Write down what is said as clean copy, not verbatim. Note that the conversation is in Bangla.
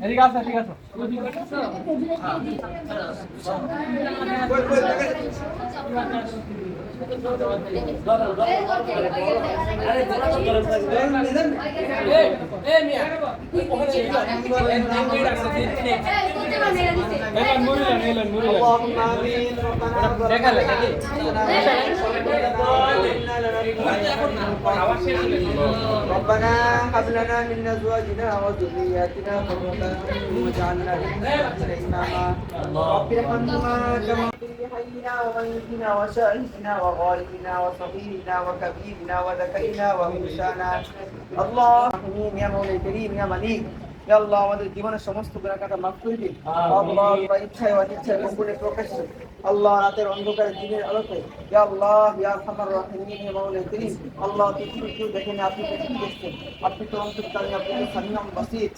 এদিকে আসো, ঠিক আছে। اللهم آمين ربنا هب لنا من أزواجنا وذرياتنا قرة أعين واجعلنا للمتقين إماما رب ارحمهما كما في حينا وميتنا وشاهدنا وغائبنا وصغيرنا وكبيرنا وذكرنا وأنثانا الله يا مولى الكريم يا مليك ইয়া আল্লাহ আমাদের জীবনের সমস্ত গুনাহ কাটা মাফ করে দিন আল্লাহ তোমার ইচ্ছায় অনিচ্ছায় গোপনে প্রকাশ্যে আল্লাহ রাতের অন্ধকারে দিনের আলোতে ইয়া আল্লাহ ইয়া আরহামার রাহিমিন ইয়া মাওলা করিম আল্লাহ পৃথিবী কেউ দেখেন আপনি পৃথিবী দেখছেন আপনি তো অন্তর্যামী আপনি তো সামিউম বাসীর